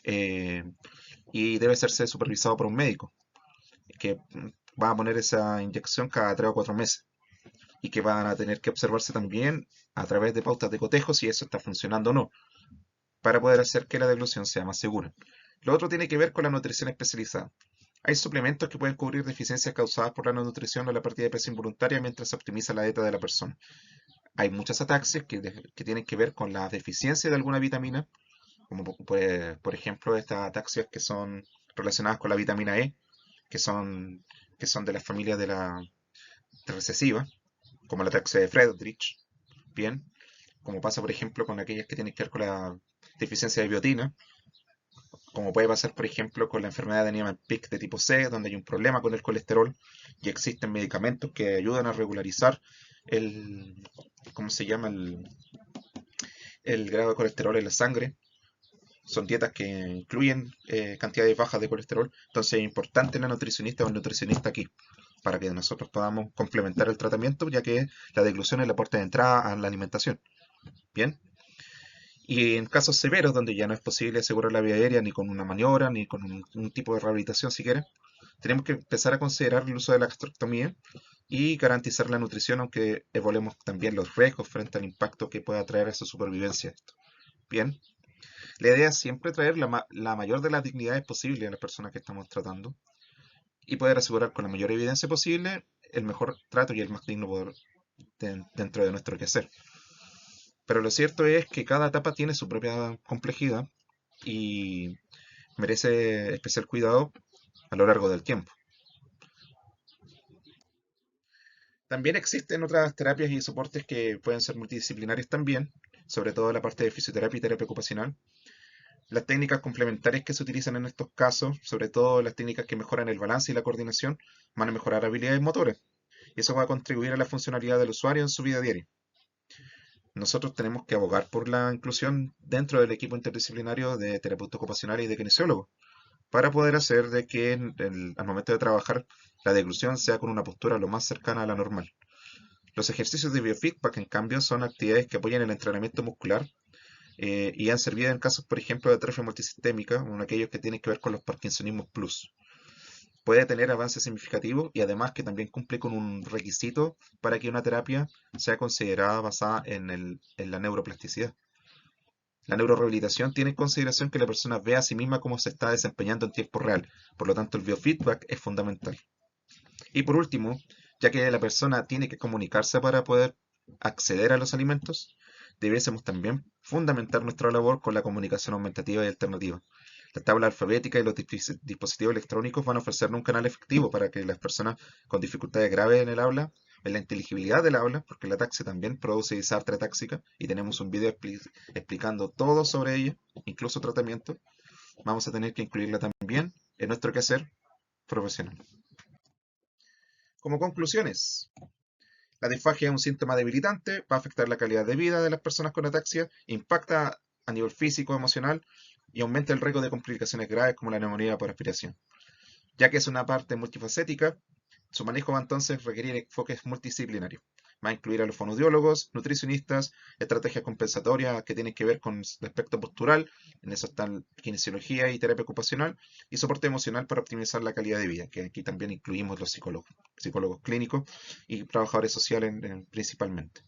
eh, y debe serse supervisado por un médico que va a poner esa inyección cada 3 o 4 meses y que van a tener que observarse también a través de pautas de cotejo si eso está funcionando o no, para poder hacer que la deglución sea más segura. Lo otro tiene que ver con la nutrición especializada. Hay suplementos que pueden cubrir deficiencias causadas por la nutrición o la pérdida de peso involuntaria mientras se optimiza la dieta de la persona. Hay muchas ataxias que tienen que ver con la deficiencia de alguna vitamina, como por ejemplo estas ataxias que son relacionadas con la vitamina E, que son, que son de la familia de recesiva, como la ataxia de Friedrich, bien, como pasa por ejemplo con aquellas que tienen que ver con la deficiencia de biotina, como puede pasar por ejemplo con la enfermedad de Niemann-Pick de tipo C, donde hay un problema con el colesterol y existen medicamentos que ayudan a regularizar el, ¿cómo se llama? El grado de colesterol en la sangre. Son dietas que incluyen cantidades bajas de colesterol, entonces es importante la nutricionista o el nutricionista aquí para que nosotros podamos complementar el tratamiento, ya que la deglución es la puerta de entrada a la alimentación. Bien, y en casos severos donde ya no es posible asegurar la vía aérea ni con una maniobra ni con un tipo de rehabilitación siquiera, tenemos que empezar a considerar el uso de la gastrectomía y garantizar la nutrición, aunque evaluemos también los riesgos frente al impacto que pueda traer a su supervivencia. Bien, la idea es siempre traer la mayor de las dignidades posibles a las personas que estamos tratando y poder asegurar con la mayor evidencia posible el mejor trato y el más digno dentro de nuestro quehacer. Pero lo cierto es que cada etapa tiene su propia complejidad y merece especial cuidado a lo largo del tiempo. También existen otras terapias y soportes que pueden ser multidisciplinarios también, sobre todo la parte de fisioterapia y terapia ocupacional. Las técnicas complementarias que se utilizan en estos casos, sobre todo las técnicas que mejoran el balance y la coordinación, van a mejorar habilidades motoras. Y eso va a contribuir a la funcionalidad del usuario en su vida diaria. Nosotros tenemos que abogar por la inclusión dentro del equipo interdisciplinario de terapeuta ocupacional y de kinesiólogo, para poder hacer de que al momento de trabajar la deglución sea con una postura lo más cercana a la normal. Los ejercicios de biofeedback, en cambio, son actividades que apoyan el entrenamiento muscular, y han servido en casos, por ejemplo, de atrofia multisistémica, uno de aquellos que tienen que ver con los Parkinsonismos Plus. Puede tener avances significativos y además que también cumple con un requisito para que una terapia sea considerada basada en la neuroplasticidad. La neurorehabilitación tiene en consideración que la persona vea a sí misma cómo se está desempeñando en tiempo real, por lo tanto el biofeedback es fundamental. Y por último, ya que la persona tiene que comunicarse para poder acceder a los alimentos, debiésemos también fundamentar nuestra labor con la comunicación aumentativa y alternativa. La tabla alfabética y los dispositivos electrónicos van a ofrecer un canal efectivo para que las personas con dificultades graves en el habla, en la inteligibilidad del habla, porque la taxia también produce disartria táxica y tenemos un video explicando todo sobre ella, incluso tratamiento, vamos a tener que incluirla también en nuestro quehacer profesional. Como conclusiones, la disfagia es un síntoma debilitante, va a afectar la calidad de vida de las personas con ataxia, impacta a nivel físico, emocional y aumenta el riesgo de complicaciones graves como la neumonía por aspiración. Ya que es una parte multifacética, su manejo va entonces a requerir enfoques multidisciplinarios. Va a incluir a los fonoaudiólogos, nutricionistas, estrategias compensatorias que tienen que ver con el aspecto postural, en eso están kinesiología y terapia ocupacional, y soporte emocional para optimizar la calidad de vida, que aquí también incluimos los psicólogos clínicos y trabajadores sociales principalmente.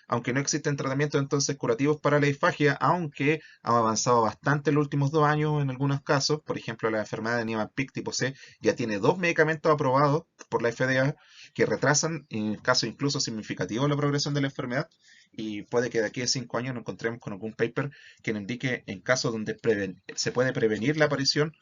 Aunque no existen tratamientos entonces curativos para la disfagia, aunque ha avanzado bastante en los últimos 2 años en algunos casos, por ejemplo la enfermedad de Niemann-Pick tipo C ya tiene 2 medicamentos aprobados por la FDA que retrasan, en casos incluso significativos, la progresión de la enfermedad, y puede que de aquí a 5 años nos encontremos con algún paper que nos indique en casos donde se puede prevenir la aparición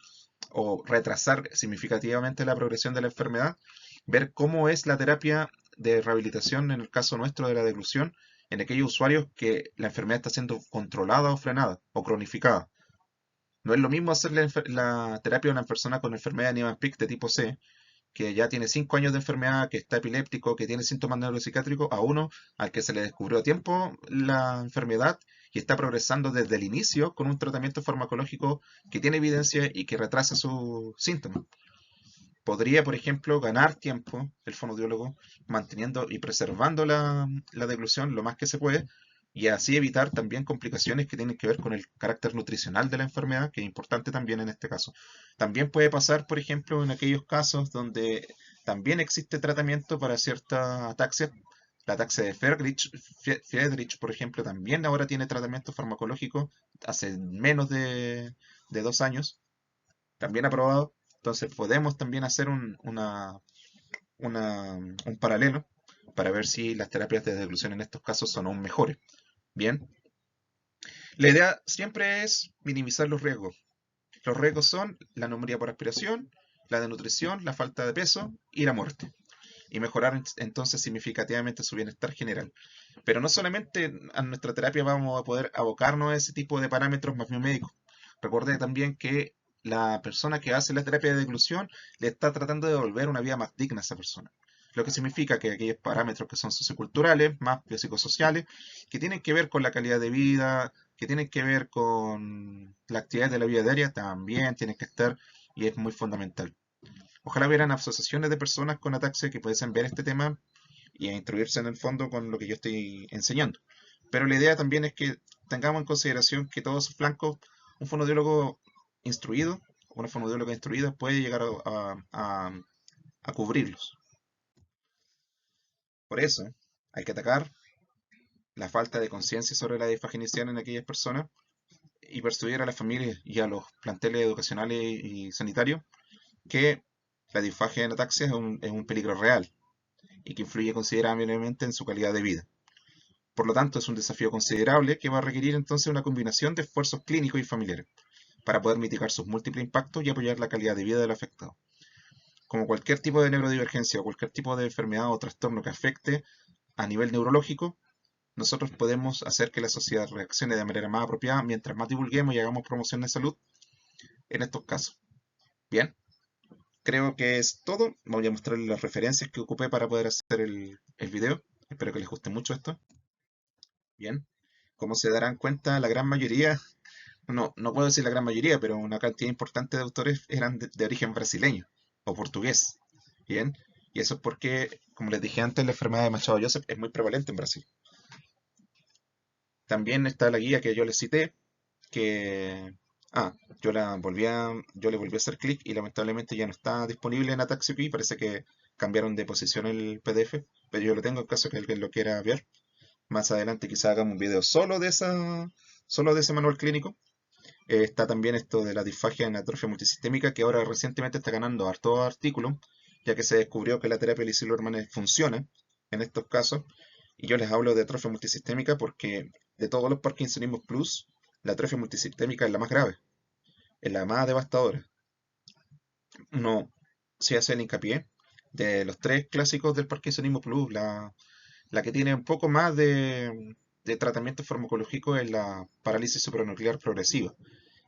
o retrasar significativamente la progresión de la enfermedad, ver cómo es la terapia de rehabilitación en el caso nuestro de la deglución en aquellos usuarios que la enfermedad está siendo controlada o frenada o cronificada. No es lo mismo hacer la terapia a una persona con enfermedad de Niemann-Pick de tipo C, que ya tiene 5 años de enfermedad, que está epiléptico, que tiene síntomas neuropsiquiátricos, a uno al que se le descubrió a tiempo la enfermedad y está progresando desde el inicio con un tratamiento farmacológico que tiene evidencia y que retrasa sus síntomas. Podría, por ejemplo, ganar tiempo el fonoaudiólogo manteniendo y preservando la deglución lo más que se puede y así evitar también complicaciones que tienen que ver con el carácter nutricional de la enfermedad, que es importante también en este caso. También puede pasar, por ejemplo, en aquellos casos donde también existe tratamiento para cierta ataxia. La ataxia de Friedrich, por ejemplo, también ahora tiene tratamiento farmacológico hace menos de 2 años también aprobado. Entonces podemos también hacer un paralelo para ver si las terapias de deglución en estos casos son aún mejores. Bien, la idea siempre es minimizar los riesgos. Los riesgos son la neumonía por aspiración, la desnutrición, la falta de peso y la muerte. Y mejorar entonces significativamente su bienestar general. Pero no solamente a nuestra terapia vamos a poder abocarnos a ese tipo de parámetros más biomédicos. Recuerde también que la persona que hace la terapia de deglución le está tratando de devolver una vida más digna a esa persona. Lo que significa que aquellos parámetros que son socioculturales, más biopsicosociales, que tienen que ver con la calidad de vida, que tienen que ver con la actividad de la vida diaria, también tienen que estar y es muy fundamental. Ojalá hubieran asociaciones de personas con ataxia que pudiesen ver este tema y a instruirse en el fondo con lo que yo estoy enseñando. Pero la idea también es que tengamos en consideración que todos esos flancos, un fonoaudiólogo instruido, una fonoaudióloga instruida puede llegar a cubrirlos. Por eso hay que atacar la falta de conciencia sobre la disfagia en aquellas personas y persuadir a las familias y a los planteles educacionales y sanitarios que la disfagia en ataxia es un peligro real y que influye considerablemente en su calidad de vida. Por lo tanto, es un desafío considerable que va a requerir entonces una combinación de esfuerzos clínicos y familiares para poder mitigar sus múltiples impactos y apoyar la calidad de vida del afectado. Como cualquier tipo de neurodivergencia o cualquier tipo de enfermedad o trastorno que afecte a nivel neurológico, nosotros podemos hacer que la sociedad reaccione de manera más apropiada mientras más divulguemos y hagamos promoción de salud en estos casos. Bien, creo que es todo. Voy a mostrarles las referencias que ocupé para poder hacer el video. Espero que les guste mucho esto. Bien, como se darán cuenta, la gran mayoría, no puedo decir la gran mayoría, pero una cantidad importante de autores eran de origen brasileño o portugués. Bien, y eso es porque, como les dije antes, la enfermedad de Machado Joseph es muy prevalente en Brasil. También está la guía que yo les cité, que ah, yo le volví a hacer clic y lamentablemente ya no está disponible en Ataxio parece que cambiaron de posición el PDF, pero yo lo tengo en caso que alguien lo quiera ver. Más adelante quizá hagamos un video solo de ese manual clínico. Está también esto de la disfagia en atrofia multisistémica, que ahora recientemente está ganando harto artículo, ya que se descubrió que la terapia de Silverman funciona en estos casos. Y yo les hablo de atrofia multisistémica porque de todos los Parkinsonismos Plus, la atrofia multisistémica es la más grave, es la más devastadora. Uno se hace el hincapié de los tres clásicos del Parkinsonismo Plus, la que tiene un poco más de tratamiento farmacológico es la parálisis supranuclear progresiva.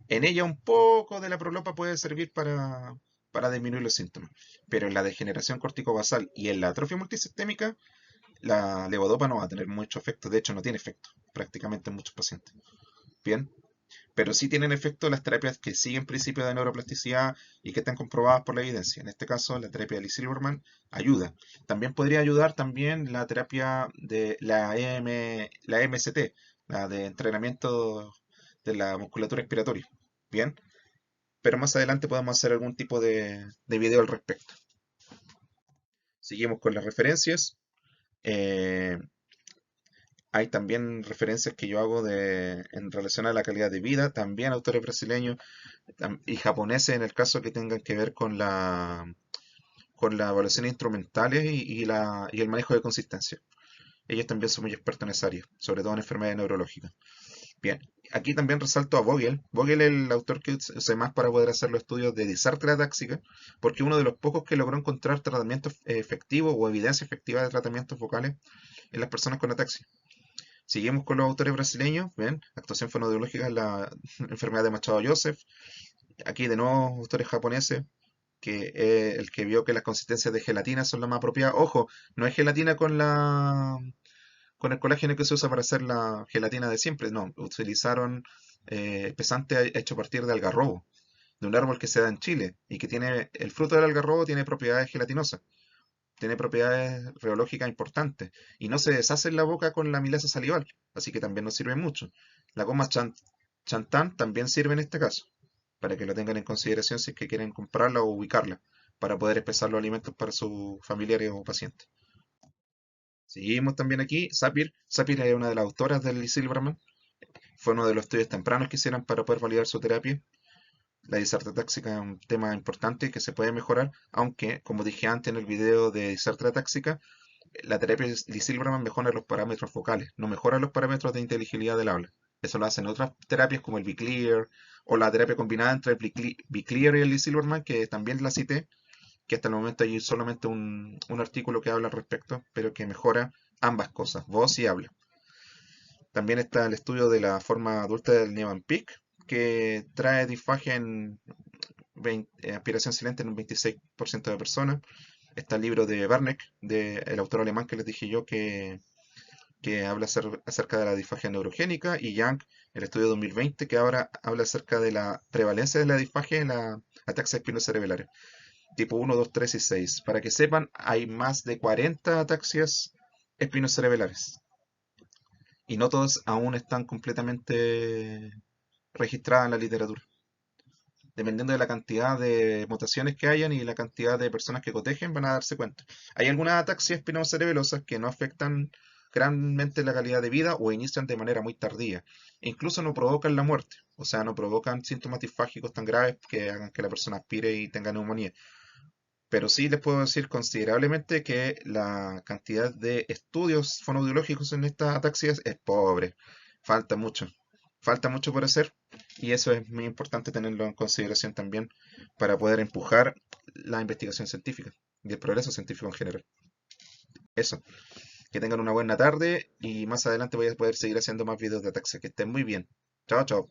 En ella un poco de la prolopa puede servir para disminuir los síntomas, pero en la degeneración corticobasal y en la atrofia multisistémica, la levodopa no va a tener mucho efecto, de hecho no tiene efecto prácticamente en muchos pacientes. Bien, Pero sí tienen efecto las terapias que siguen principios de neuroplasticidad y que están comprobadas por la evidencia. En este caso, la terapia de Lee Silverman ayuda. También podría ayudar también la terapia de la MST, la de entrenamiento de la musculatura respiratoria. Bien, pero más adelante podemos hacer algún tipo de video al respecto. Seguimos con las referencias. Eh, Hay también referencias que yo hago en relación a la calidad de vida, también autores brasileños y japoneses en el caso que tengan que ver con la evaluación instrumentales y el manejo de consistencia. Ellos también son muy expertos en esa área, sobre todo en enfermedades neurológicas. Bien, aquí también resalto a Vogel. Vogel es el autor que usé más para poder hacer los estudios de disartria táxica, porque uno de los pocos que logró encontrar tratamientos efectivos o evidencia efectiva de tratamientos vocales en las personas con ataxia. Seguimos con los autores brasileños, ¿ven? Actuación fonoaudiológica en la enfermedad de Machado Joseph. Aquí de nuevo autores japoneses, que es el que vio que las consistencias de gelatina son las más apropiadas. Ojo, no es gelatina con el colágeno que se usa para hacer la gelatina de siempre, no, utilizaron espesante hecho a partir de algarrobo, de un árbol que se da en Chile y que tiene, el fruto del algarrobo tiene propiedades gelatinosas, tiene propiedades reológicas importantes y no se deshace en la boca con la milasa salival, así que también nos sirve mucho. La goma Chantan también sirve en este caso, para que lo tengan en consideración si es que quieren comprarla o ubicarla, para poder espesar los alimentos para sus familiares o pacientes. Seguimos también aquí, Sapir. Sapir es una de las autoras del Lee Silverman. Fue uno de los estudios tempranos que hicieron para poder validar su terapia. La disartria táxica es un tema importante que se puede mejorar, aunque, como dije antes en el video de disartria táxica, la terapia Lee Silverman mejora los parámetros vocales, no mejora los parámetros de inteligibilidad del habla. Eso lo hacen otras terapias como el Be-Clear o la terapia combinada entre el Be-Clear y el Lee Silverman, que también la cité, que hasta el momento hay solamente un artículo que habla al respecto, pero que mejora ambas cosas, voz y habla. También está el estudio de la forma adulta del Niemann-Pick, que trae disfagia en aspiración silente en un 26% de personas. Está el libro de Wernicke, del autor alemán que les dije yo, que habla acerca de la disfagia neurogénica, y Young, el estudio de 2020, que ahora habla acerca de la prevalencia de la disfagia en la ataxia espinocerebelares, tipo 1, 2, 3 y 6. Para que sepan, hay más de 40 ataxias espinocerebelares y no todas aún están completamente registradas en la literatura. Dependiendo de la cantidad de mutaciones que hayan y la cantidad de personas que cotejen, van a darse cuenta. Hay algunas ataxias espinocerebelosas que no afectan grandemente la calidad de vida o inician de manera muy tardía. E incluso no provocan la muerte, o sea, no provocan síntomas disfágicos tan graves que hagan que la persona aspire y tenga neumonía. Pero sí les puedo decir considerablemente que la cantidad de estudios fonoaudiológicos en estas ataxias es pobre. Falta mucho. Falta mucho por hacer y eso es muy importante tenerlo en consideración también para poder empujar la investigación científica y el progreso científico en general. Eso. Que tengan una buena tarde y más adelante voy a poder seguir haciendo más videos de ataxia. Que estén muy bien. Chao, chao.